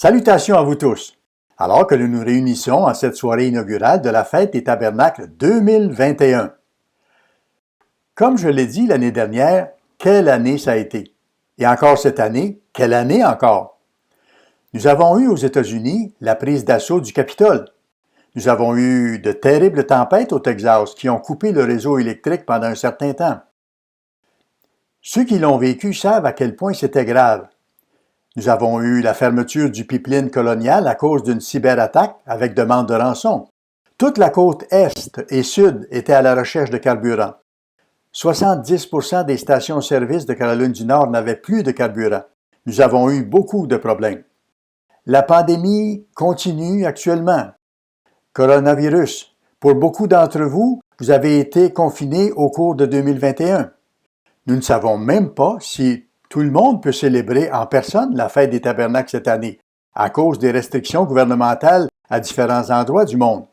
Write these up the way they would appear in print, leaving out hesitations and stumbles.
Salutations à vous tous. Alors que nous nous réunissons en cette soirée inaugurale de la Fête des Tabernacles 2021. Comme je l'ai dit l'année dernière, quelle année ça a été? Et encore cette année, quelle année encore? Nous avons eu aux États-Unis la prise d'assaut du Capitole. Nous avons eu de terribles tempêtes au Texas qui ont coupé le réseau électrique pendant un certain temps. Ceux qui l'ont vécu savent à quel point c'était grave. Nous avons eu la fermeture du pipeline colonial à cause d'une cyberattaque avec demande de rançon. Toute la côte Est et Sud était à la recherche de carburant. 70% des stations-service de Caroline du Nord n'avaient plus de carburant. Nous avons eu beaucoup de problèmes. La pandémie continue actuellement. Coronavirus. Pour beaucoup d'entre vous, vous avez été confinés au cours de 2021. Nous ne savons même pas si tout le monde peut célébrer en personne la fête des tabernacles cette année, à cause des restrictions gouvernementales à différents endroits du monde.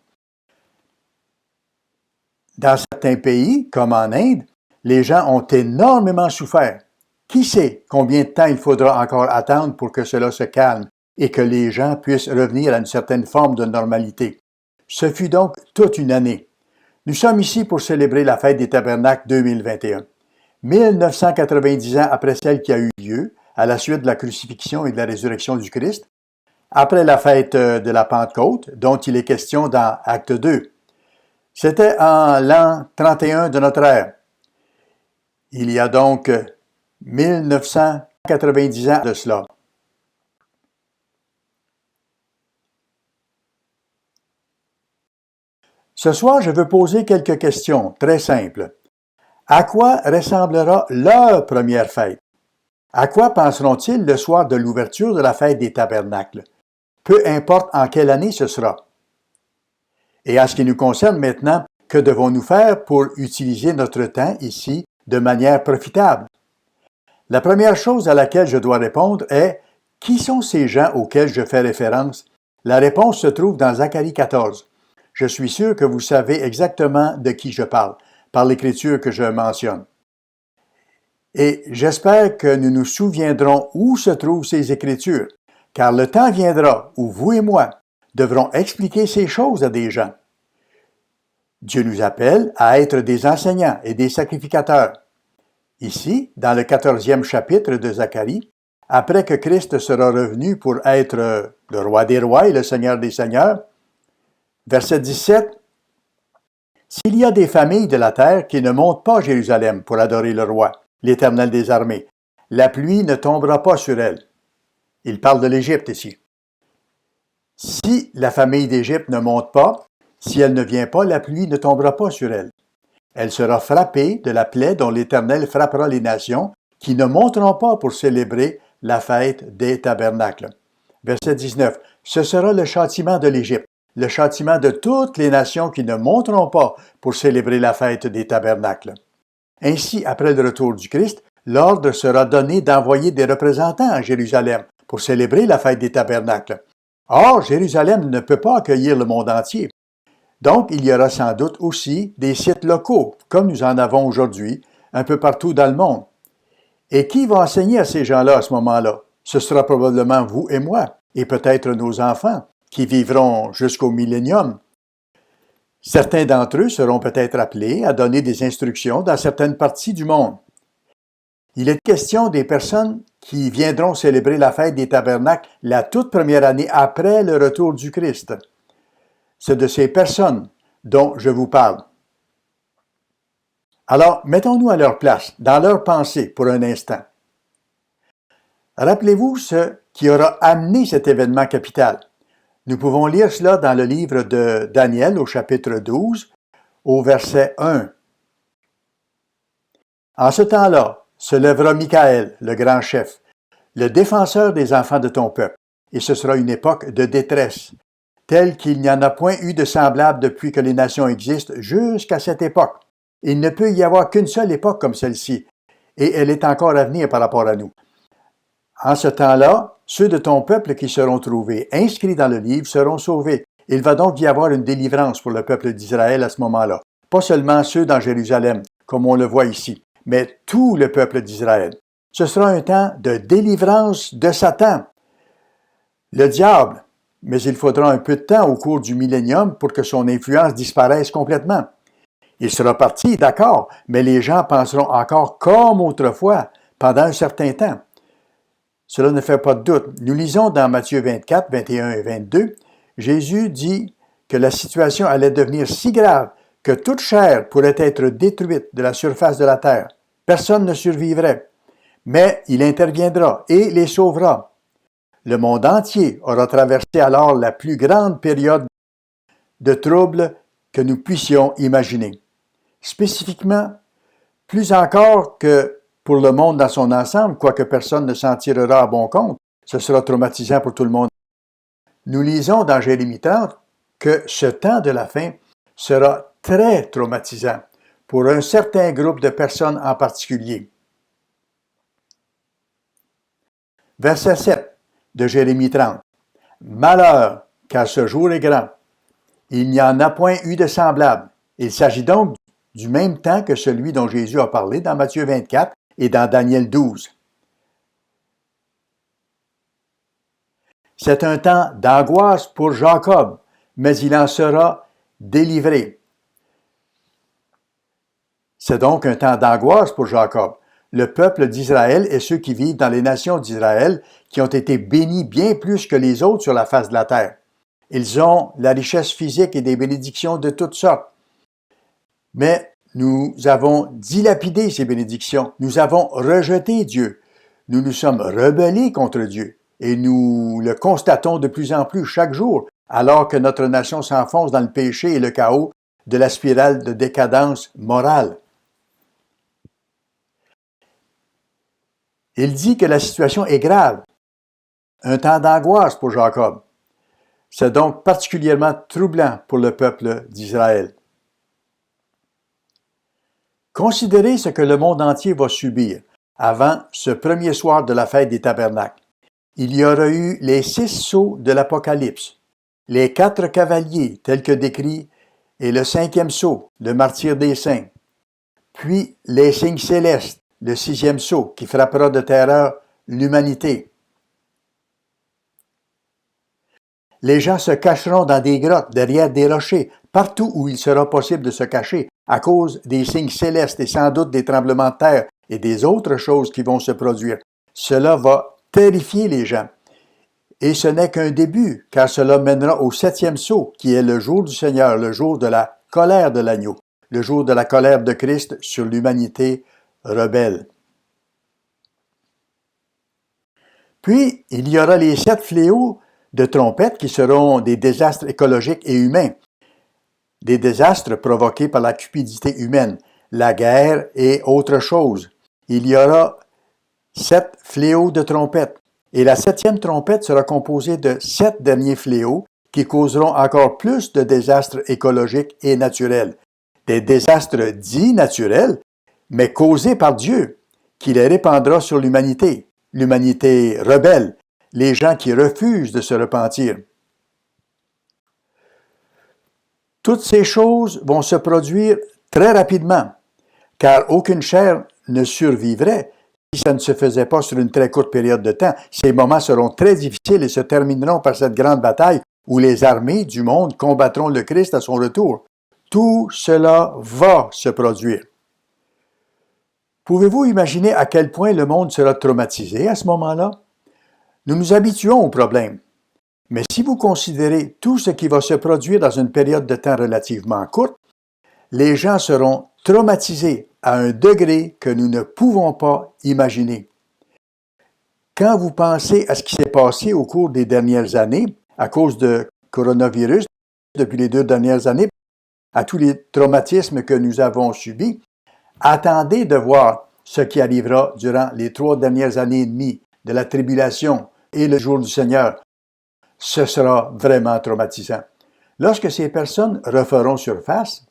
Dans certains pays, comme en Inde, les gens ont énormément souffert. Qui sait combien de temps il faudra encore attendre pour que cela se calme et que les gens puissent revenir à une certaine forme de normalité. Ce fut donc toute une année. Nous sommes ici pour célébrer la fête des tabernacles 2021. 1990 ans après celle qui a eu lieu, à la suite de la crucifixion et de la résurrection du Christ, après la fête de la Pentecôte, dont il est question dans Acte 2. C'était en l'an 31 de notre ère. Il y a donc 1990 ans de cela. Ce soir, je veux poser quelques questions très simples. À quoi ressemblera leur première fête? À quoi penseront-ils le soir de l'ouverture de la fête des tabernacles? Peu importe en quelle année ce sera. Et en ce qui nous concerne maintenant, que devons-nous faire pour utiliser notre temps ici de manière profitable? La première chose à laquelle je dois répondre est « Qui sont ces gens auxquels je fais référence? » La réponse se trouve dans Zacharie 14. Je suis sûr que vous savez exactement de qui je parle, par l'écriture que je mentionne. Et j'espère que nous nous souviendrons où se trouvent ces écritures, car le temps viendra où vous et moi devrons expliquer ces choses à des gens. Dieu nous appelle à être des enseignants et des sacrificateurs. Ici, dans le 14e chapitre de Zacharie, après que Christ sera revenu pour être le roi des rois et le Seigneur des seigneurs, verset 17, « S'il y a des familles de la terre qui ne montent pas à Jérusalem pour adorer le roi, l'Éternel des armées, la pluie ne tombera pas sur elles. » Il parle de l'Égypte ici. Si la famille d'Égypte ne monte pas, si elle ne vient pas, la pluie ne tombera pas sur elle. Elle sera frappée de la plaie dont l'Éternel frappera les nations qui ne monteront pas pour célébrer la fête des tabernacles. Verset 19. Ce sera le châtiment de l'Égypte, le châtiment de toutes les nations qui ne monteront pas pour célébrer la fête des tabernacles. Ainsi, après le retour du Christ, l'ordre sera donné d'envoyer des représentants à Jérusalem pour célébrer la fête des tabernacles. Or, Jérusalem ne peut pas accueillir le monde entier. Donc, il y aura sans doute aussi des sites locaux, comme nous en avons aujourd'hui, un peu partout dans le monde. Et qui va enseigner à ces gens-là à ce moment-là? Ce sera probablement vous et moi, et peut-être nos enfants, qui vivront jusqu'au millénium. Certains d'entre eux seront peut-être appelés à donner des instructions dans certaines parties du monde. Il est question des personnes qui viendront célébrer la fête des tabernacles la toute première année après le retour du Christ. C'est de ces personnes dont je vous parle. Alors, mettons-nous à leur place, dans leur pensée, pour un instant. Rappelez-vous ce qui aura amené cet événement capital. Nous pouvons lire cela dans le livre de Daniel au chapitre 12, au verset 1. En ce temps-là, se lèvera Michaël, le grand chef, le défenseur des enfants de ton peuple, et ce sera une époque de détresse, telle qu'il n'y en a point eu de semblable depuis que les nations existent jusqu'à cette époque. Il ne peut y avoir qu'une seule époque comme celle-ci, et elle est encore à venir par rapport à nous. En ce temps-là, ceux de ton peuple qui seront trouvés inscrits dans le livre seront sauvés. Il va donc y avoir une délivrance pour le peuple d'Israël à ce moment-là. Pas seulement ceux dans Jérusalem, comme on le voit ici, mais tout le peuple d'Israël. Ce sera un temps de délivrance de Satan. le diable, mais il faudra un peu de temps au cours du millénium pour que son influence disparaisse complètement. Il sera parti, d'accord, mais les gens penseront encore comme autrefois pendant un certain temps. Cela ne fait pas de doute. Nous lisons dans Matthieu 24, 21 et 22, Jésus dit que la situation allait devenir si grave que toute chair pourrait être détruite de la surface de la terre. Personne ne survivrait, mais il interviendra et les sauvera. Le monde entier aura traversé alors la plus grande période de troubles que nous puissions imaginer. Spécifiquement, plus encore que pour le monde dans son ensemble, quoique personne ne s'en tirera à bon compte, ce sera traumatisant pour tout le monde. Nous lisons dans Jérémie 30 que ce temps de la fin sera très traumatisant pour un certain groupe de personnes en particulier. Verset 7 de Jérémie 30. Malheur, car ce jour est grand. Il n'y en a point eu de semblable. Il s'agit donc du même temps que celui dont Jésus a parlé dans Matthieu 24 et dans Daniel 12. C'est un temps d'angoisse pour Jacob, mais il en sera délivré. C'est donc un temps d'angoisse pour Jacob. Le peuple d'Israël et ceux qui vivent dans les nations d'Israël qui ont été bénis bien plus que les autres sur la face de la terre. Ils ont la richesse physique et des bénédictions de toutes sortes. Mais nous avons dilapidé ces bénédictions. Nous avons rejeté Dieu. Nous nous sommes rebellés contre Dieu. Et nous le constatons de plus en plus chaque jour, alors que notre nation s'enfonce dans le péché et le chaos de la spirale de décadence morale. Il dit que la situation est grave. Un temps d'angoisse pour Jacob. C'est donc particulièrement troublant pour le peuple d'Israël. Considérez ce que le monde entier va subir avant ce premier soir de la fête des tabernacles. Il y aura eu les 6 sceaux de l'Apocalypse, les 4 cavaliers tels que décrits et le 5e sceau, le martyre des saints, puis les signes célestes, le 6e sceau qui frappera de terreur l'humanité. Les gens se cacheront dans des grottes, derrière des rochers, partout où il sera possible de se cacher, à cause des signes célestes et sans doute des tremblements de terre et des autres choses qui vont se produire. Cela va terrifier les gens. Et ce n'est qu'un début, car cela mènera au 7e sceau, qui est le jour du Seigneur, le jour de la colère de l'agneau, le jour de la colère de Christ sur l'humanité rebelle. Puis, il y aura les 7 fléaux de trompettes qui seront des désastres écologiques et humains, des désastres provoqués par la cupidité humaine, la guerre et autre chose. Il y aura 7 fléaux de trompettes. Et la 7e trompette sera composée de 7 derniers fléaux qui causeront encore plus de désastres écologiques et naturels. Des désastres dits naturels, mais causés par Dieu, qui les répandra sur l'humanité rebelle, les gens qui refusent de se repentir. Toutes ces choses vont se produire très rapidement, car aucune chair ne survivrait si ça ne se faisait pas sur une très courte période de temps. Ces moments seront très difficiles et se termineront par cette grande bataille où les armées du monde combattront le Christ à son retour. Tout cela va se produire. Pouvez-vous imaginer à quel point le monde sera traumatisé à ce moment-là? Nous nous habituons au problème. Mais si vous considérez tout ce qui va se produire dans une période de temps relativement courte, les gens seront traumatisés à un degré que nous ne pouvons pas imaginer. Quand vous pensez à ce qui s'est passé au cours des dernières années, à cause de coronavirus, depuis les 2 dernières années, à tous les traumatismes que nous avons subis, attendez de voir ce qui arrivera durant les 3 dernières années et demie de la tribulation et le jour du Seigneur. Ce sera vraiment traumatisant. Lorsque ces personnes referont surface,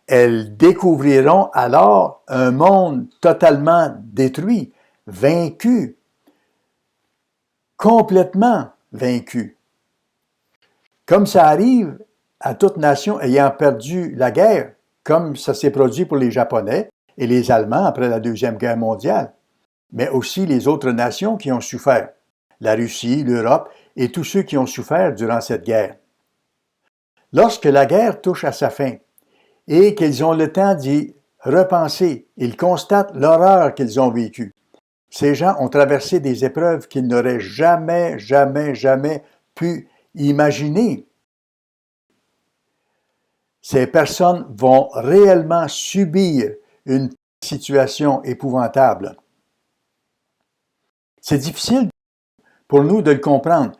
elles découvriront alors un monde totalement détruit, vaincu, complètement vaincu. Comme ça arrive à toute nation ayant perdu la guerre, comme ça s'est produit pour les Japonais et les Allemands après la Deuxième Guerre mondiale, mais aussi les autres nations qui ont souffert. la Russie, l'Europe et tous ceux qui ont souffert durant cette guerre. Lorsque la guerre touche à sa fin et qu'ils ont le temps d'y repenser, ils constatent l'horreur qu'ils ont vécue. Ces gens ont traversé des épreuves qu'ils n'auraient jamais pu imaginer. Ces personnes vont réellement subir une situation épouvantable. C'est difficile pour nous de le comprendre.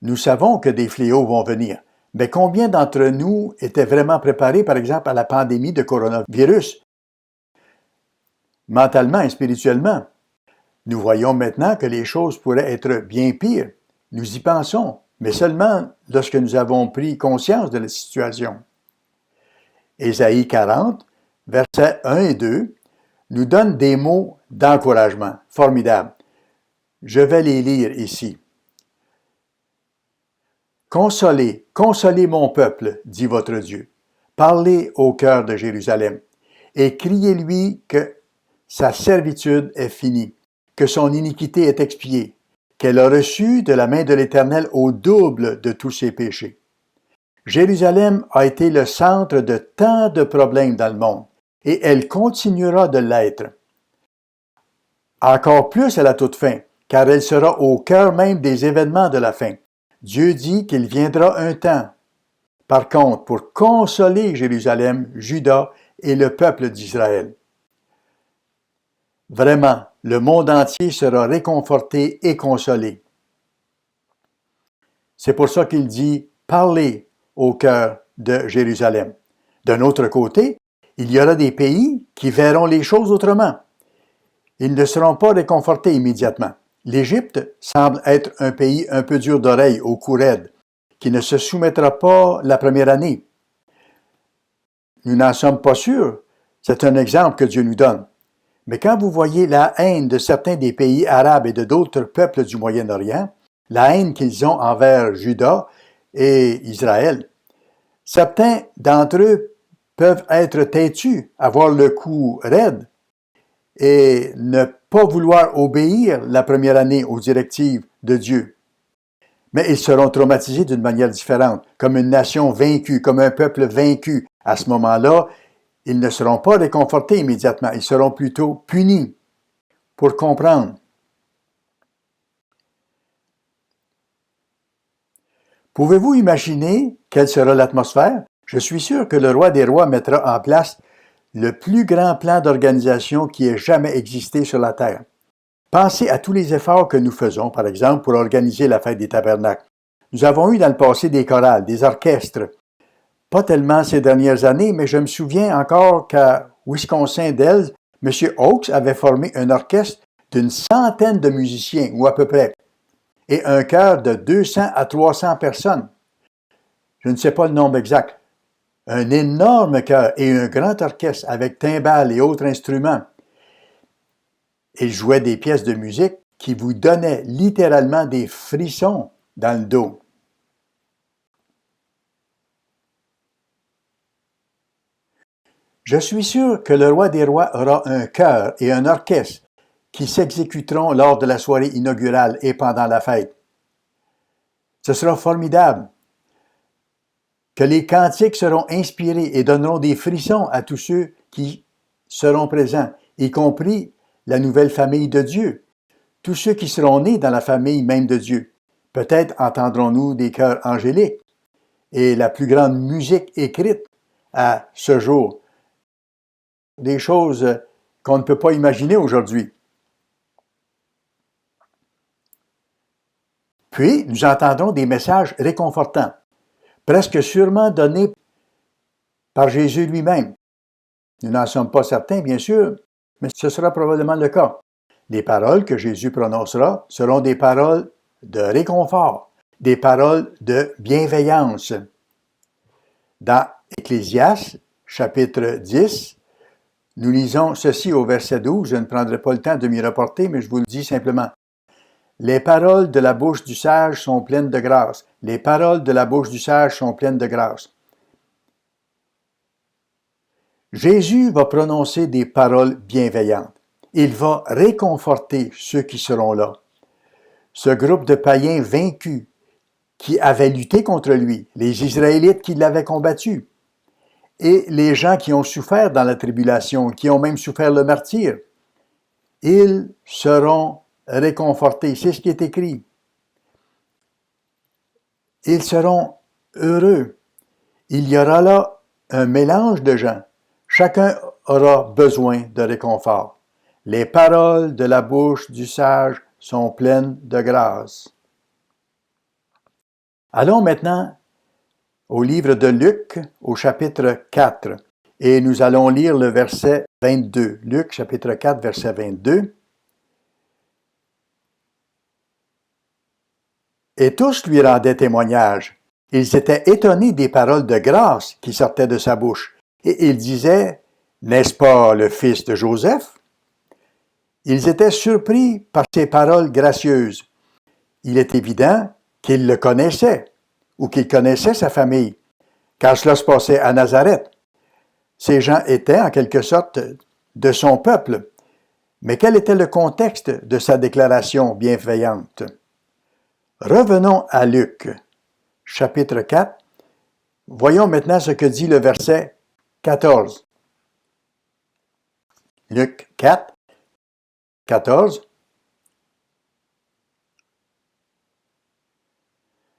Nous savons que des fléaux vont venir. Mais combien d'entre nous étaient vraiment préparés, par exemple, à la pandémie de coronavirus, mentalement et spirituellement? Nous voyons maintenant que les choses pourraient être bien pires. Nous y pensons, mais seulement lorsque nous avons pris conscience de la situation. Ésaïe 40, versets 1 et 2, nous donne des mots d'encouragement formidables. Je vais les lire ici. Consolez, consolez mon peuple, dit votre Dieu. Parlez au cœur de Jérusalem et criez-lui que sa servitude est finie, que son iniquité est expiée, qu'elle a reçu de la main de l'Éternel au double de tous ses péchés. Jérusalem a été le centre de tant de problèmes dans le monde et elle continuera de l'être. Encore plus à la toute fin, car elle sera au cœur même des événements de la fin. Dieu dit qu'il viendra un temps, par contre, pour consoler Jérusalem, Juda et le peuple d'Israël. Vraiment, le monde entier sera réconforté et consolé. C'est pour ça qu'il dit « Parlez au cœur de Jérusalem ». D'un autre côté, il y aura des pays qui verront les choses autrement. Ils ne seront pas réconfortés immédiatement. L'Égypte semble être un pays un peu dur d'oreille, au cou raide, qui ne se soumettra pas la première année. Nous n'en sommes pas sûrs. C'est un exemple que Dieu nous donne. Mais quand vous voyez la haine de certains des pays arabes et de d'autres peuples du Moyen-Orient, la haine qu'ils ont envers Juda et Israël, certains d'entre eux peuvent être têtus, avoir le cou raide et ne pas vouloir obéir la première année aux directives de Dieu. Mais ils seront traumatisés d'une manière différente, comme une nation vaincue, comme un peuple vaincu. À ce moment-là, ils ne seront pas réconfortés immédiatement, ils seront plutôt punis. Pour comprendre. Pouvez-vous imaginer quelle sera l'atmosphère? Je suis sûr que le roi des rois mettra en place le plus grand plan d'organisation qui ait jamais existé sur la terre. Pensez à tous les efforts que nous faisons, par exemple, pour organiser la fête des tabernacles. Nous avons eu dans le passé des chorales, des orchestres. Pas tellement ces dernières années, mais je me souviens encore qu'à Wisconsin-Dells, M. Oakes avait formé un orchestre d'une centaine de musiciens, ou à peu près, et un chœur de 200 à 300 personnes. Je ne sais pas le nombre exact. Un énorme chœur et un grand orchestre avec timbales et autres instruments. Il jouait des pièces de musique qui vous donnaient littéralement des frissons dans le dos. Je suis sûr que le roi des rois aura un chœur et un orchestre qui s'exécuteront lors de la soirée inaugurale et pendant la fête. Ce sera formidable. Que les cantiques seront inspirés et donneront des frissons à tous ceux qui seront présents, y compris la nouvelle famille de Dieu, tous ceux qui seront nés dans la famille même de Dieu. Peut-être entendrons-nous des chœurs angéliques et la plus grande musique écrite à ce jour. Des choses qu'on ne peut pas imaginer aujourd'hui. Puis, nous entendrons des messages réconfortants, presque sûrement donnés par Jésus lui-même. Nous n'en sommes pas certains, bien sûr, mais ce sera probablement le cas. Les paroles que Jésus prononcera seront des paroles de réconfort, des paroles de bienveillance. Dans Ecclésiaste, chapitre 10, nous lisons ceci au verset 12, je ne prendrai pas le temps de m'y reporter, mais je vous le dis simplement. Les paroles de la bouche du sage sont pleines de grâce. Les paroles de la bouche du sage sont pleines de grâce. Jésus va prononcer des paroles bienveillantes. Il va réconforter ceux qui seront là. ce groupe de païens vaincus qui avaient lutté contre lui, les Israélites qui l'avaient combattu, et les gens qui ont souffert dans la tribulation, qui ont même souffert le martyre, ils seront réconfortés. C'est ce qui est écrit. Ils seront heureux. Il y aura là un mélange de gens. Chacun aura besoin de réconfort. Les paroles de la bouche du sage sont pleines de grâce. Allons maintenant au livre de Luc, au chapitre 4, et nous allons lire le verset 22. Luc, chapitre 4, verset 22. Et tous lui rendaient témoignage. Ils étaient étonnés des paroles de grâce qui sortaient de sa bouche. Et ils disaient, n'est-ce pas le fils de Joseph? Ils étaient surpris par ces paroles gracieuses. Il est évident qu'ils le connaissaient, ou qu'ils connaissaient sa famille, car cela se passait à Nazareth. Ces gens étaient, en quelque sorte, de son peuple. Mais quel était le contexte de sa déclaration bienveillante? Revenons à Luc, chapitre 4. Voyons maintenant ce que dit le verset 14. Luc 4, 14.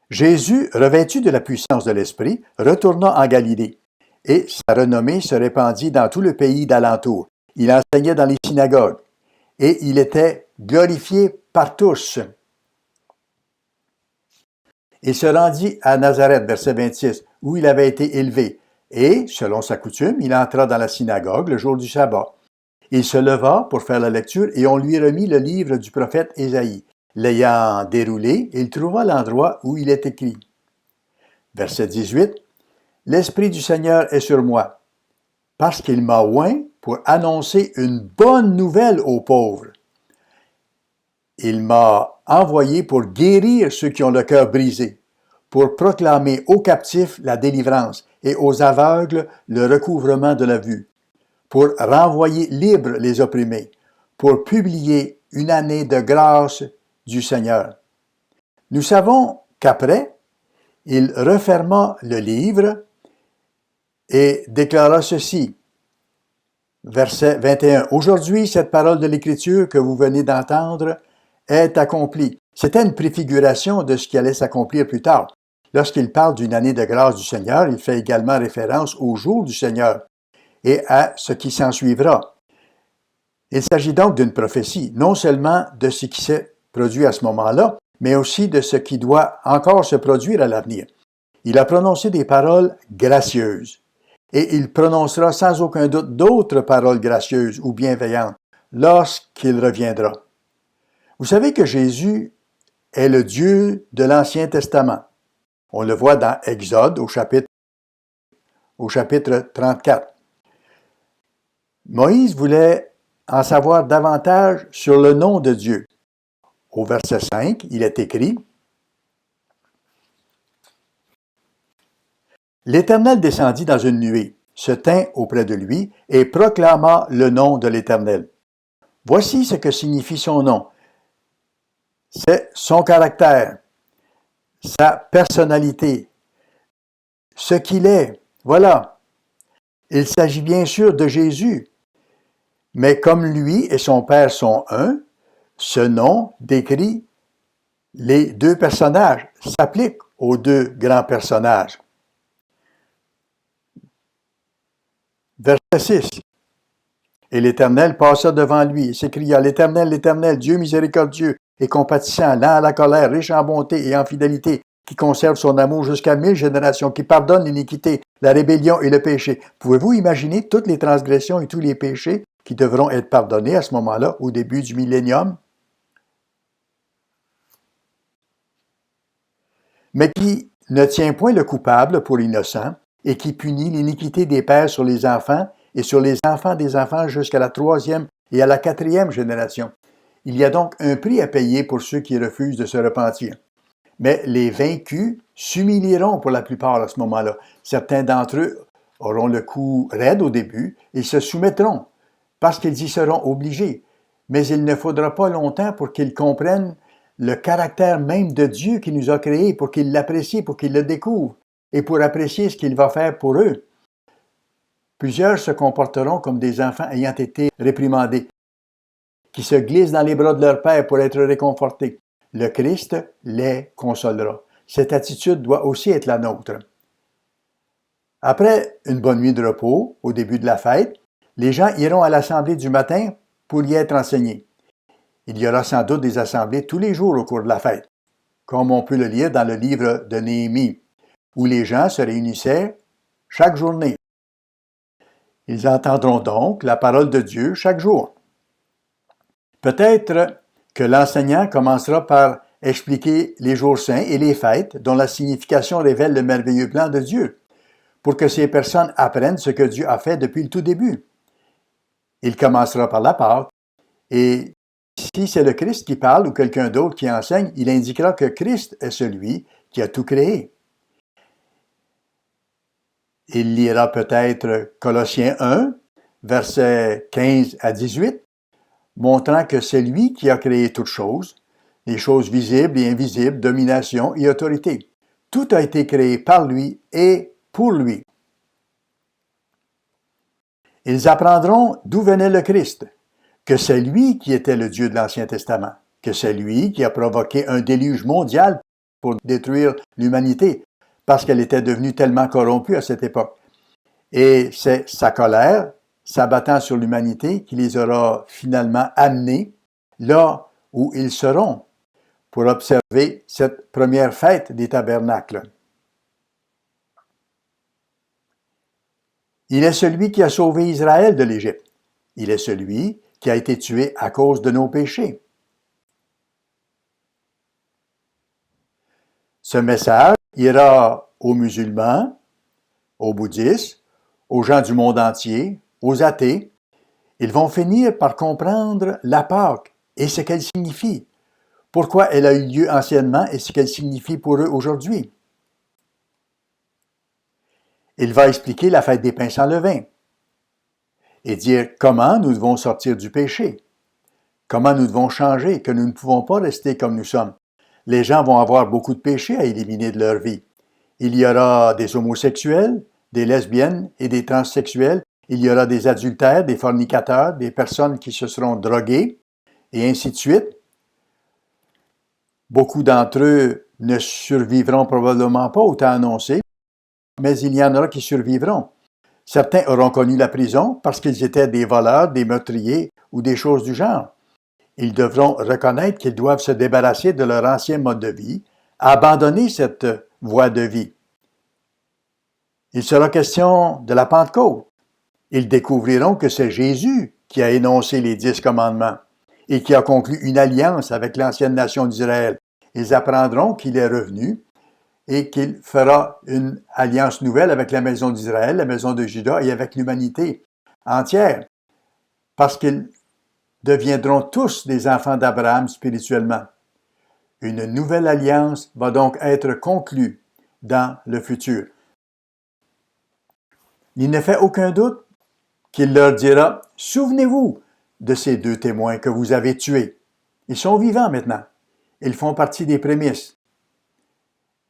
Jésus, revêtu de la puissance de l'Esprit, retourna en Galilée, et sa renommée se répandit dans tout le pays d'alentour. Il enseignait dans les synagogues, et il était glorifié par tous. Il se rendit à Nazareth, verset 26, où il avait été élevé, et, selon sa coutume, il entra dans la synagogue le jour du sabbat. Il se leva pour faire la lecture, et on lui remit le livre du prophète Ésaïe. L'ayant déroulé, il trouva l'endroit où il est écrit. Verset 18. L'Esprit du Seigneur est sur moi, parce qu'il m'a oint pour annoncer une bonne nouvelle aux pauvres. Il m'a envoyé pour guérir ceux qui ont le cœur brisé, pour proclamer aux captifs la délivrance et aux aveugles le recouvrement de la vue, pour renvoyer libres les opprimés, pour publier une année de grâce du Seigneur. Nous savons qu'après, il referma le livre et déclara ceci. Verset 21. Aujourd'hui, cette parole de l'Écriture que vous venez d'entendre est accomplie. C'était une préfiguration de ce qui allait s'accomplir plus tard. Lorsqu'il parle d'une année de grâce du Seigneur, il fait également référence au jour du Seigneur et à ce qui s'ensuivra. Il s'agit donc d'une prophétie, non seulement de ce qui s'est produit à ce moment-là, mais aussi de ce qui doit encore se produire à l'avenir. Il a prononcé des paroles gracieuses, et il prononcera sans aucun doute d'autres paroles gracieuses ou bienveillantes lorsqu'il reviendra. Vous savez que Jésus est le Dieu de l'Ancien Testament. On le voit dans Exode au chapitre 34. Moïse voulait en savoir davantage sur le nom de Dieu. Au verset 5, il est écrit « L'Éternel descendit dans une nuée, se tint auprès de lui et proclama le nom de l'Éternel. Voici ce que signifie son nom. C'est son caractère, sa personnalité, ce qu'il est. Voilà. Il s'agit bien sûr de Jésus. Mais comme lui et son Père sont un, ce nom décrit les deux personnages, s'applique aux deux grands personnages. Verset 6. Et l'Éternel passa devant lui et s'écria, l'Éternel, l'Éternel, Dieu miséricordieux et compatissant, lent à la colère, riche en bonté et en fidélité, qui conserve son amour jusqu'à 1000 générations, qui pardonne l'iniquité, la rébellion et le péché. Pouvez-vous imaginer toutes les transgressions et tous les péchés qui devront être pardonnés à ce moment-là, au début du millénium? Mais qui ne tient point le coupable pour innocent, et qui punit l'iniquité des pères sur les enfants et sur les enfants des enfants jusqu'à la 3e et à la 4e génération. Il y a donc un prix à payer pour ceux qui refusent de se repentir. Mais les vaincus s'humilieront pour la plupart à ce moment-là. Certains d'entre eux auront le cou raide au début et se soumettront parce qu'ils y seront obligés. Mais il ne faudra pas longtemps pour qu'ils comprennent le caractère même de Dieu qui nous a créés pour qu'ils l'apprécient, pour qu'ils le découvrent et pour apprécier ce qu'il va faire pour eux. Plusieurs se comporteront comme des enfants ayant été réprimandés, qui se glissent dans les bras de leur Père pour être réconfortés. Le Christ les consolera. Cette attitude doit aussi être la nôtre. Après une bonne nuit de repos, au début de la fête, les gens iront à l'assemblée du matin pour y être enseignés. Il y aura sans doute des assemblées tous les jours au cours de la fête, comme on peut le lire dans le livre de Néhémie, où les gens se réunissaient chaque journée. Ils entendront donc la parole de Dieu chaque jour. Peut-être que l'enseignant commencera par expliquer les jours saints et les fêtes dont la signification révèle le merveilleux plan de Dieu, pour que ces personnes apprennent ce que Dieu a fait depuis le tout début. Il commencera par la Pâque, et si c'est le Christ qui parle ou quelqu'un d'autre qui enseigne, il indiquera que Christ est celui qui a tout créé. Il lira peut-être Colossiens 1, versets 15 à 18, montrant que c'est lui qui a créé toutes choses, les choses visibles et invisibles, domination et autorité. Tout a été créé par lui et pour lui. Ils apprendront d'où venait le Christ, que c'est lui qui était le Dieu de l'Ancien Testament, que c'est lui qui a provoqué un déluge mondial pour détruire l'humanité, parce qu'elle était devenue tellement corrompue à cette époque. Et c'est sa colère, s'abattant sur l'humanité, qui les aura finalement amenés là où ils seront pour observer cette première fête des tabernacles. Il est celui qui a sauvé Israël de l'Égypte. Il est celui qui a été tué à cause de nos péchés. Ce message ira aux musulmans, aux bouddhistes, aux gens du monde entier, aux athées. Ils vont finir par comprendre la Pâque et ce qu'elle signifie, pourquoi elle a eu lieu anciennement et ce qu'elle signifie pour eux aujourd'hui. Il va expliquer la fête des pains sans levain et dire comment nous devons sortir du péché, comment nous devons changer, que nous ne pouvons pas rester comme nous sommes. Les gens vont avoir beaucoup de péchés à éliminer de leur vie. Il y aura des homosexuels, des lesbiennes et des transsexuels. Il y aura des adultères, des fornicateurs, des personnes qui se seront droguées, et ainsi de suite. Beaucoup d'entre eux ne survivront probablement pas au temps annoncé, mais il y en aura qui survivront. Certains auront connu la prison parce qu'ils étaient des voleurs, des meurtriers ou des choses du genre. Ils devront reconnaître qu'ils doivent se débarrasser de leur ancien mode de vie, abandonner cette voie de vie. Il sera question de la Pentecôte. Ils découvriront que c'est Jésus qui a énoncé les 10 commandements et qui a conclu une alliance avec l'ancienne nation d'Israël. Ils apprendront qu'il est revenu et qu'il fera une alliance nouvelle avec la maison d'Israël, la maison de Juda et avec l'humanité entière, parce qu'ils deviendront tous des enfants d'Abraham spirituellement. Une nouvelle alliance va donc être conclue dans le futur. Il ne fait aucun doute qu'il leur dira « Souvenez-vous de ces 2 témoins que vous avez tués. Ils sont vivants maintenant. Ils font partie des prémices.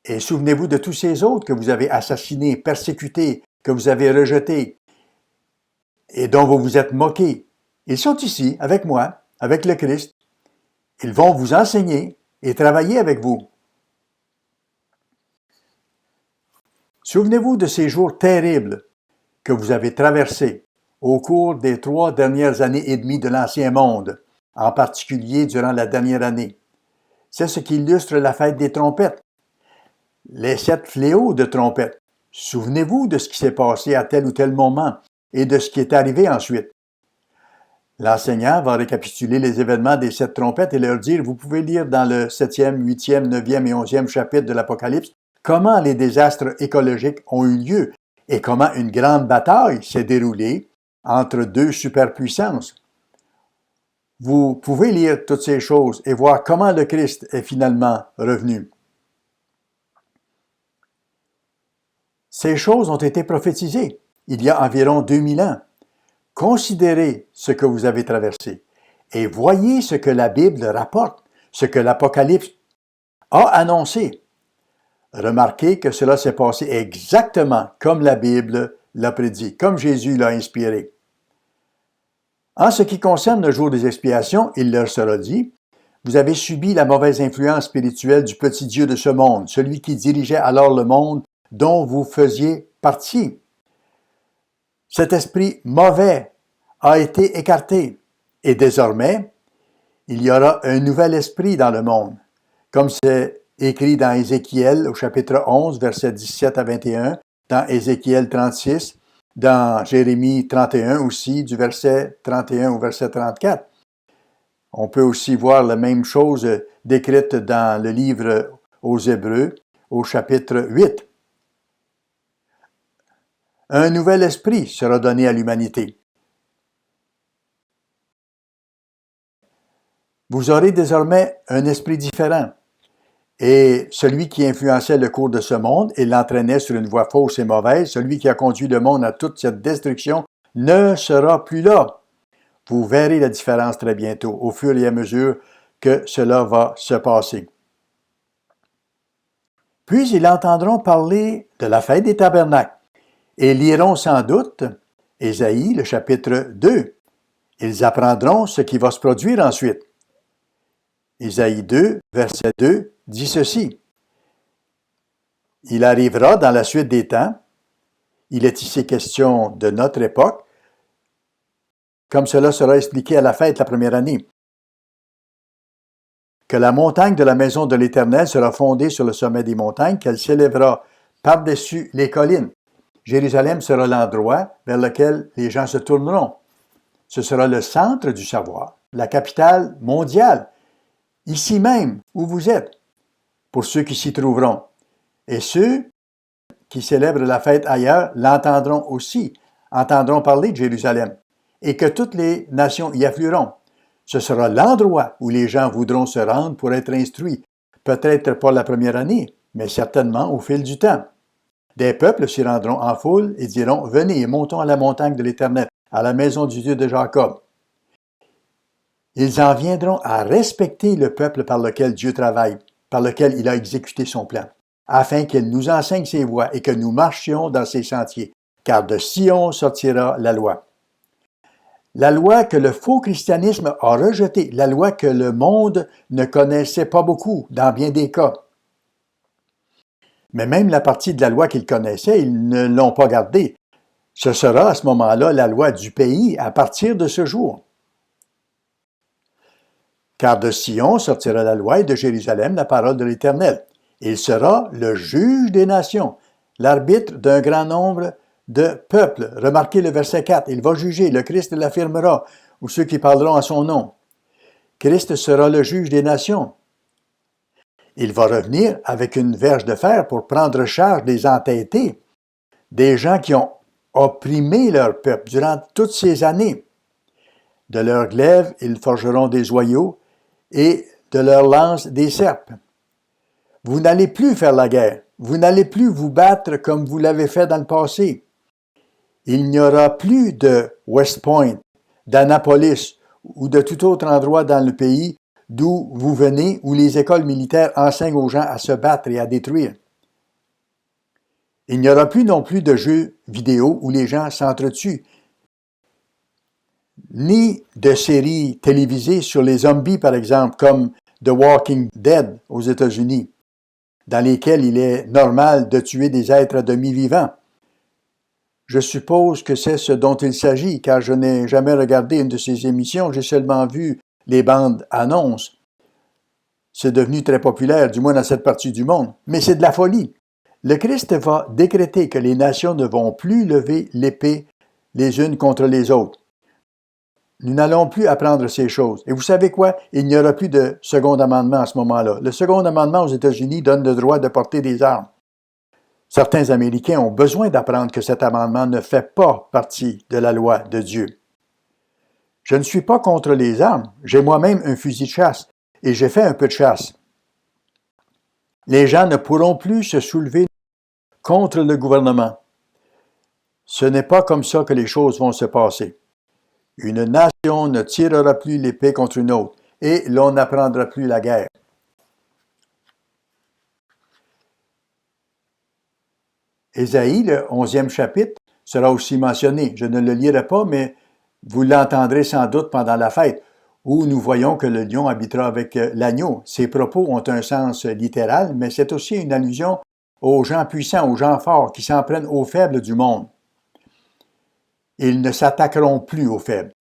Et souvenez-vous de tous ces autres que vous avez assassinés, persécutés, que vous avez rejetés et dont vous vous êtes moqués. Ils sont ici, avec moi, avec le Christ. Ils vont vous enseigner et travailler avec vous. Souvenez-vous de ces jours terribles que vous avez traversés au cours des 3 dernières années et demie de l'Ancien Monde, en particulier durant la dernière année. C'est ce qui illustre la fête des trompettes. Les 7 fléaux de trompettes. Souvenez-vous de ce qui s'est passé à tel ou tel moment et de ce qui est arrivé ensuite. L'enseignant va récapituler les événements des 7 trompettes et leur dire, vous pouvez lire dans le 7e, 8e, 9e et 11e chapitre de l'Apocalypse comment les désastres écologiques ont eu lieu et comment une grande bataille s'est déroulée entre 2 superpuissances. Vous pouvez lire toutes ces choses et voir comment le Christ est finalement revenu. Ces choses ont été prophétisées il y a environ 2000 ans. Considérez ce que vous avez traversé et voyez ce que la Bible rapporte ce que l'Apocalypse a annoncé. Remarquez que cela s'est passé exactement comme la Bible l'a prédit, comme Jésus l'a inspiré. En ce qui concerne le jour des expiations, il leur sera dit, « Vous avez subi la mauvaise influence spirituelle du petit Dieu de ce monde, celui qui dirigeait alors le monde dont vous faisiez partie. Cet esprit mauvais a été écarté, et désormais, il y aura un nouvel esprit dans le monde, comme c'est écrit dans Ézéchiel au chapitre 11, versets 17 à 21, dans Ézéchiel 36, dans Jérémie 31 aussi, du verset 31 au verset 34. On peut aussi voir la même chose décrite dans le livre aux Hébreux, au chapitre 8. Un nouvel esprit sera donné à l'humanité. Vous aurez désormais un esprit différent. Et celui qui influençait le cours de ce monde et l'entraînait sur une voie fausse et mauvaise, celui qui a conduit le monde à toute cette destruction, ne sera plus là. Vous verrez la différence très bientôt, au fur et à mesure que cela va se passer. Puis ils entendront parler de la fête des tabernacles et liront sans doute Ésaïe, le chapitre 2. Ils apprendront ce qui va se produire ensuite. Ésaïe 2, verset 2, dit ceci. « Il arrivera dans la suite des temps, il est ici question de notre époque, comme cela sera expliqué à la fête la première année, que la montagne de la maison de l'Éternel sera fondée sur le sommet des montagnes, qu'elle s'élèvera par-dessus les collines. Jérusalem sera l'endroit vers lequel les gens se tourneront. Ce sera le centre du savoir, la capitale mondiale, ici même où vous êtes, pour ceux qui s'y trouveront. Et ceux qui célèbrent la fête ailleurs l'entendront aussi, entendront parler de Jérusalem, et que toutes les nations y afflueront. Ce sera l'endroit où les gens voudront se rendre pour être instruits, peut-être pas la première année, mais certainement au fil du temps. Des peuples s'y rendront en foule et diront, « Venez, montons à la montagne de l'Éternel, à la maison du Dieu de Jacob. » Ils en viendront à respecter le peuple par lequel Dieu travaille, par lequel il a exécuté son plan, afin qu'il nous enseigne ses voies et que nous marchions dans ses sentiers, car de Sion sortira la loi. La loi que le faux christianisme a rejetée, la loi que le monde ne connaissait pas beaucoup dans bien des cas. Mais même la partie de la loi qu'ils connaissaient, ils ne l'ont pas gardée. Ce sera à ce moment-là la loi du pays à partir de ce jour. Car de Sion sortira la loi et de Jérusalem la parole de l'Éternel. Il sera le juge des nations, l'arbitre d'un grand nombre de peuples. Remarquez le verset 4. Il va juger, le Christ l'affirmera, ou ceux qui parleront à son nom. Christ sera le juge des nations. Il va revenir avec une verge de fer pour prendre charge des entêtés, des gens qui ont opprimé leur peuple durant toutes ces années. De leurs glaives, ils forgeront des joyaux et de leurs lances des serpes. Vous n'allez plus faire la guerre, vous n'allez plus vous battre comme vous l'avez fait dans le passé. Il n'y aura plus de West Point, d'Annapolis ou de tout autre endroit dans le pays d'où vous venez, où les écoles militaires enseignent aux gens à se battre et à détruire. Il n'y aura plus non plus de jeux vidéo où les gens s'entretuent, ni de séries télévisées sur les zombies, par exemple, comme The Walking Dead aux États-Unis, dans lesquels il est normal de tuer des êtres à demi vivants. Je suppose que c'est ce dont il s'agit, car je n'ai jamais regardé une de ces émissions, j'ai seulement vu les bandes annonces. C'est devenu très populaire, du moins dans cette partie du monde, mais c'est de la folie. Le Christ va décréter que les nations ne vont plus lever l'épée les unes contre les autres. Nous n'allons plus apprendre ces choses. Et vous savez quoi? Il n'y aura plus de second amendement à ce moment-là. Le second amendement aux États-Unis donne le droit de porter des armes. Certains Américains ont besoin d'apprendre que cet amendement ne fait pas partie de la loi de Dieu. Je ne suis pas contre les armes. J'ai moi-même un fusil de chasse et j'ai fait un peu de chasse. Les gens ne pourront plus se soulever contre le gouvernement. Ce n'est pas comme ça que les choses vont se passer. Une nation ne tirera plus l'épée contre une autre. et l'on n'apprendra plus la guerre. Ésaïe, le 11e chapitre, sera aussi mentionné. Je ne le lirai pas, mais vous l'entendrez sans doute pendant la fête, où nous voyons que le lion habitera avec l'agneau. Ces propos ont un sens littéral, mais c'est aussi une allusion aux gens puissants, aux gens forts, qui s'en prennent aux faibles du monde. Ils ne s'attaqueront plus aux faibles.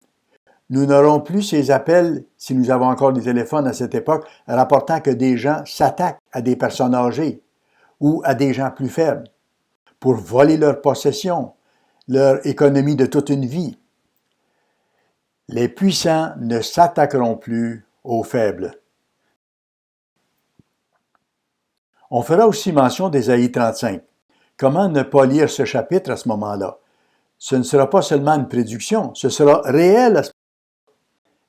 Nous n'aurons plus ces appels, si nous avons encore des téléphones à cette époque, rapportant que des gens s'attaquent à des personnes âgées ou à des gens plus faibles pour voler leurs possessions, leur économie de toute une vie. Les puissants ne s'attaqueront plus aux faibles. On fera aussi mention d'Ésaïe 35. Comment ne pas lire ce chapitre à ce moment-là? Ce ne sera pas seulement une prédiction, ce sera réel à ce moment-là.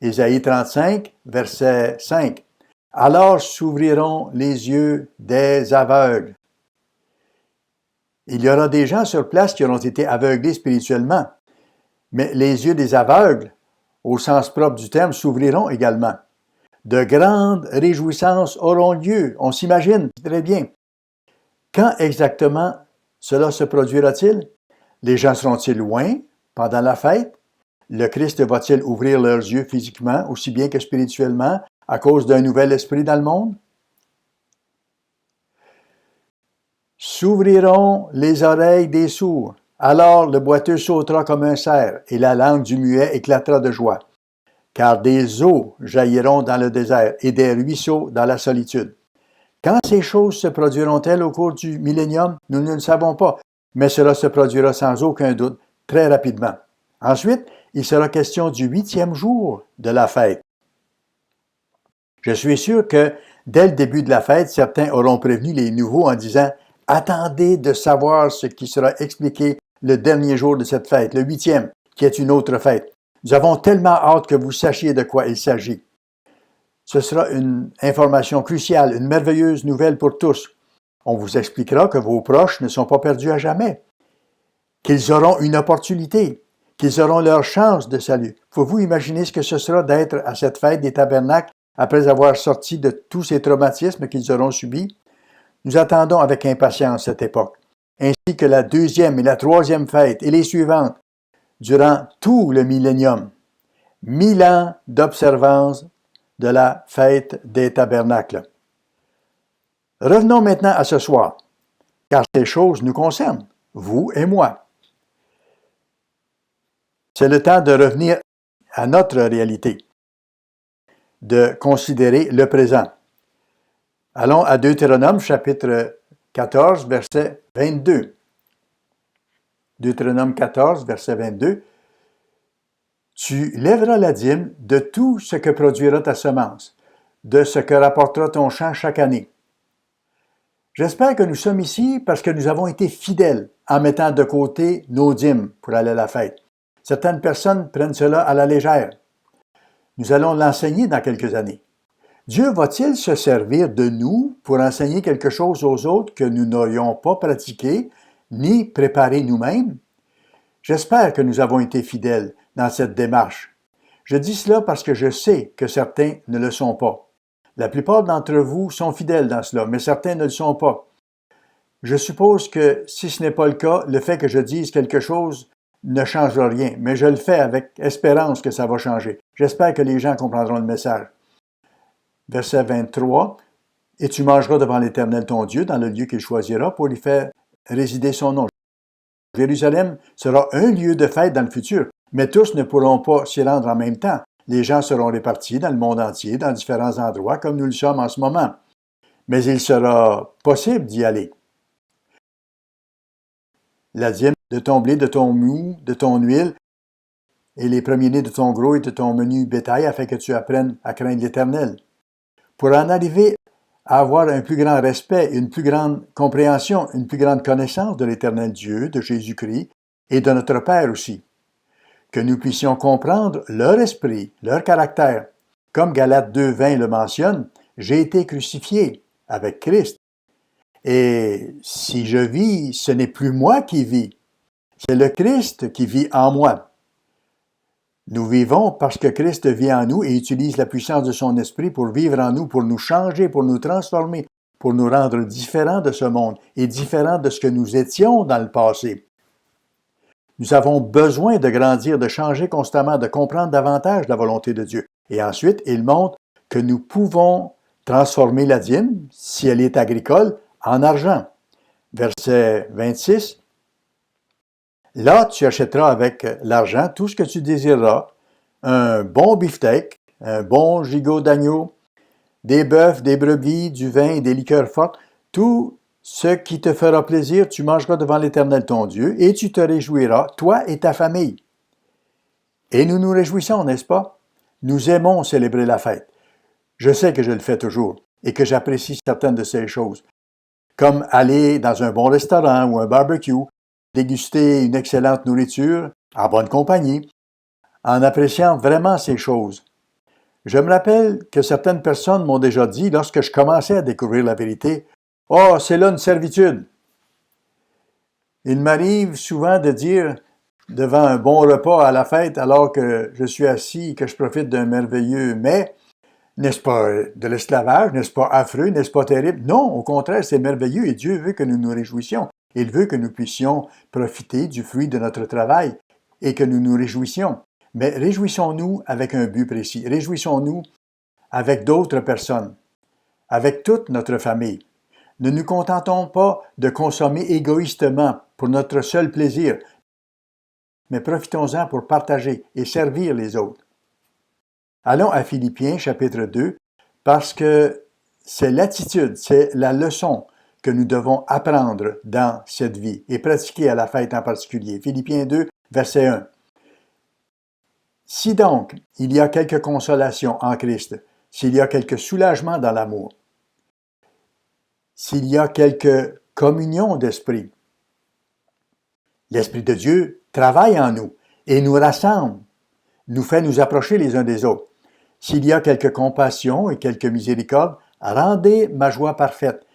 Ésaïe 35, verset 5. « Alors s'ouvriront les yeux des aveugles. » Il y aura des gens sur place qui auront été aveuglés spirituellement, mais les yeux des aveugles, au sens propre du terme, s'ouvriront également. De grandes réjouissances auront lieu, on s'imagine très bien. Quand exactement cela se produira-t-il? Les gens seront-ils loin pendant la fête? Le Christ va-t-il ouvrir leurs yeux physiquement, aussi bien que spirituellement, à cause d'un nouvel esprit dans le monde? S'ouvriront les oreilles des sourds. Alors le boiteux sautera comme un cerf, et la langue du muet éclatera de joie. Car des eaux jailliront dans le désert, et des ruisseaux dans la solitude. Quand ces choses se produiront-elles au cours du millénium? Nous ne le savons pas, mais cela se produira sans aucun doute très rapidement. Ensuite, il sera question du 8e jour de la fête. Je suis sûr que dès le début de la fête, certains auront prévenu les nouveaux en disant « Attendez de savoir ce qui sera expliqué le dernier jour de cette fête, le 8e, qui est une autre fête. Nous avons tellement hâte que vous sachiez de quoi il s'agit. » Ce sera une information cruciale, une merveilleuse nouvelle pour tous. On vous expliquera que vos proches ne sont pas perdus à jamais, qu'ils auront une opportunité, qu'ils auront leur chance de salut. Faut-vous imaginer ce que ce sera d'être à cette fête des tabernacles après avoir sorti de tous ces traumatismes qu'ils auront subis? Nous attendons avec impatience cette époque, ainsi que la 2e et la 3e fête et les suivantes, durant tout le millénium. 1000 ans d'observance de la fête des tabernacles. Revenons maintenant à ce soir, car ces choses nous concernent, vous et moi. C'est le temps de revenir à notre réalité, de considérer le présent. Allons à Deutéronome, chapitre 14, verset 22. Deutéronome 14, verset 22. Tu lèveras la dîme de tout ce que produira ta semence, de ce que rapportera ton champ chaque année. J'espère que nous sommes ici parce que nous avons été fidèles en mettant de côté nos dîmes pour aller à la fête. Certaines personnes prennent cela à la légère. Nous allons l'enseigner dans quelques années. Dieu va-t-il se servir de nous pour enseigner quelque chose aux autres que nous n'aurions pas pratiqué ni préparé nous-mêmes? J'espère que nous avons été fidèles dans cette démarche. Je dis cela parce que je sais que certains ne le sont pas. La plupart d'entre vous sont fidèles dans cela, mais certains ne le sont pas. Je suppose que si ce n'est pas le cas, le fait que je dise quelque chose ne changera rien, mais je le fais avec espérance que ça va changer. J'espère que les gens comprendront le message. Verset 23. « Et tu mangeras devant l'Éternel ton Dieu dans le lieu qu'il choisira pour y faire résider son nom. » Jérusalem sera un lieu de fête dans le futur, mais tous ne pourront pas s'y rendre en même temps. Les gens seront répartis dans le monde entier, dans différents endroits, comme nous le sommes en ce moment. Mais il sera possible d'y aller. La dîme de ton blé, de ton mou, de ton huile, et les premiers-nés de ton gros et de ton menu bétail, afin que tu apprennes à craindre l'Éternel. Pour en arriver à avoir un plus grand respect, une plus grande compréhension, une plus grande connaissance de l'Éternel Dieu, de Jésus-Christ et de notre Père aussi. Que nous puissions comprendre leur esprit, leur caractère. Comme Galates 2,20 le mentionne, j'ai été crucifié avec Christ. Et si je vis, ce n'est plus moi qui vis, c'est le Christ qui vit en moi. Nous vivons parce que Christ vit en nous et utilise la puissance de son esprit pour vivre en nous, pour nous changer, pour nous transformer, pour nous rendre différents de ce monde et différents de ce que nous étions dans le passé. Nous avons besoin de grandir, de changer constamment, de comprendre davantage la volonté de Dieu. Et ensuite, il montre que nous pouvons transformer la dîme, si elle est agricole, en argent. Verset 26. Là, tu achèteras avec l'argent tout ce que tu désireras, un bon beefsteak, un bon gigot d'agneau, des bœufs, des brebis, du vin et des liqueurs fortes, tout ce qui te fera plaisir, tu mangeras devant l'Éternel ton Dieu, et tu te réjouiras, toi et ta famille. Et nous nous réjouissons, n'est-ce pas? Nous aimons célébrer la fête. Je sais que je le fais toujours, et que j'apprécie certaines de ces choses, comme aller dans un bon restaurant ou un barbecue, déguster une excellente nourriture, en bonne compagnie, en appréciant vraiment ces choses. Je me rappelle que certaines personnes m'ont déjà dit, lorsque je commençais à découvrir la vérité, « Oh, c'est là une servitude! » Il m'arrive souvent de dire, devant un bon repas à la fête, alors que je suis assis et que je profite d'un merveilleux mets, n'est-ce pas de l'esclavage, n'est-ce pas affreux, n'est-ce pas terrible? Non, au contraire, c'est merveilleux et Dieu veut que nous nous réjouissions. Il veut que nous puissions profiter du fruit de notre travail et que nous nous réjouissions. Mais réjouissons-nous avec un but précis. Réjouissons-nous avec d'autres personnes, avec toute notre famille. Ne nous contentons pas de consommer égoïstement pour notre seul plaisir, mais profitons-en pour partager et servir les autres. Allons à Philippiens chapitre 2, parce que c'est l'attitude, c'est la leçon que nous devons apprendre dans cette vie et pratiquer à la fête en particulier. Philippiens 2, verset 1. Si donc il y a quelque consolation en Christ, s'il y a quelque soulagement dans l'amour, s'il y a quelque communion d'esprit, l'Esprit de Dieu travaille en nous et nous rassemble, nous fait nous approcher les uns des autres. S'il y a quelque compassion et quelque miséricorde, rendez ma joie parfaite,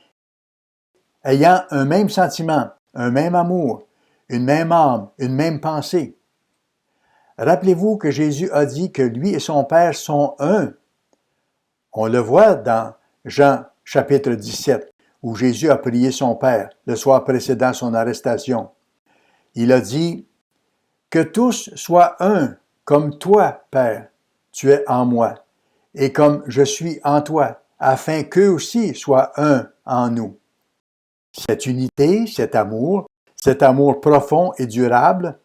ayant un même sentiment, un même amour, une même âme, une même pensée. Rappelez-vous que Jésus a dit que lui et son Père sont un. On le voit dans Jean chapitre 17, où Jésus a prié son Père le soir précédant son arrestation. Il a dit « Que tous soient un, comme toi, Père, tu es en moi, et comme je suis en toi, afin qu'eux aussi soient un en nous. » Cette unité, cet amour profond et durable,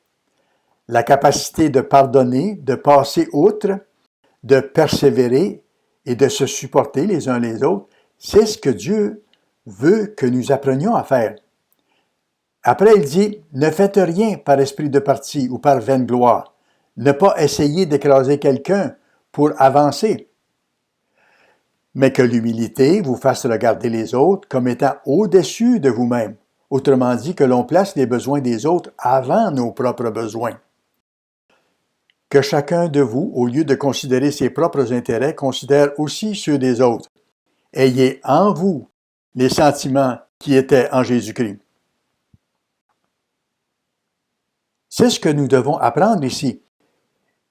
la capacité de pardonner, de passer outre, de persévérer et de se supporter les uns les autres, c'est ce que Dieu veut que nous apprenions à faire. Après, il dit, ne faites rien par esprit de parti ou par vaine gloire. Ne pas essayer d'écraser quelqu'un pour avancer. Mais que l'humilité vous fasse regarder les autres comme étant au-dessus de vous-même. Autrement dit, que l'on place les besoins des autres avant nos propres besoins. Que chacun de vous, au lieu de considérer ses propres intérêts, considère aussi ceux des autres. Ayez en vous les sentiments qui étaient en Jésus-Christ. C'est ce que nous devons apprendre ici.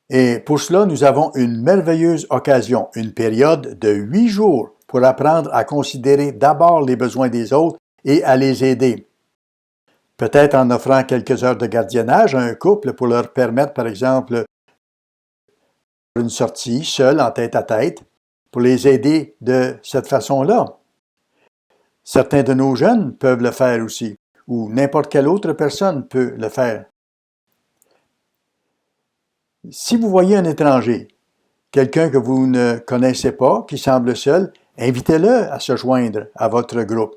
Et pour cela, nous avons une merveilleuse occasion, une période de 8 jours pour apprendre à considérer d'abord les besoins des autres et à les aider. Peut-être en offrant quelques heures de gardiennage à un couple pour leur permettre, par exemple, une sortie seule en tête-à-tête, pour les aider de cette façon-là. Certains de nos jeunes peuvent le faire aussi, ou n'importe quelle autre personne peut le faire. Si vous voyez un étranger, quelqu'un que vous ne connaissez pas, qui semble seul, invitez-le à se joindre à votre groupe.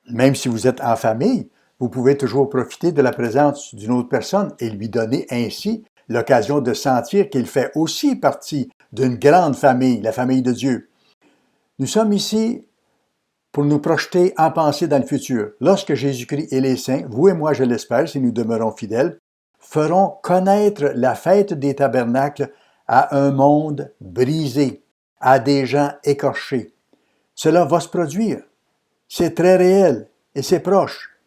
Même si vous êtes en famille, vous pouvez toujours profiter de la présence d'une autre personne et lui donner ainsi l'occasion de sentir qu'il fait aussi partie d'une grande famille, la famille de Dieu. Nous sommes ici pour nous projeter en pensée dans le futur. Lorsque Jésus-Christ et les saints, vous et moi je l'espère, si nous demeurons fidèles, feront connaître la fête des tabernacles à un monde brisé, à des gens écorchés. Cela va se produire. C'est très réel et c'est proche.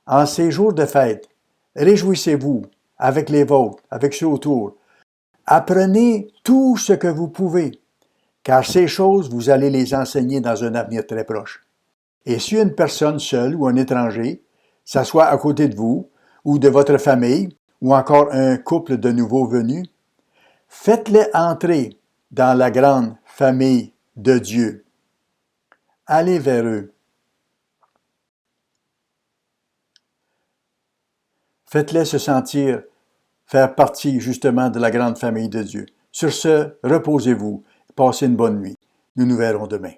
En ces jours de fête, réjouissez-vous avec les vôtres, avec ceux autour. Apprenez tout ce que vous pouvez, car ces choses, vous allez les enseigner dans un avenir très proche. Et si une personne seule ou un étranger s'assoit à côté de vous, ou de votre famille, ou encore un couple de nouveaux venus, faites-les entrer dans la grande famille de Dieu. Allez vers eux. Faites-les se sentir faire partie justement de la grande famille de Dieu. Sur ce, reposez-vous, passez une bonne nuit. Nous nous verrons demain.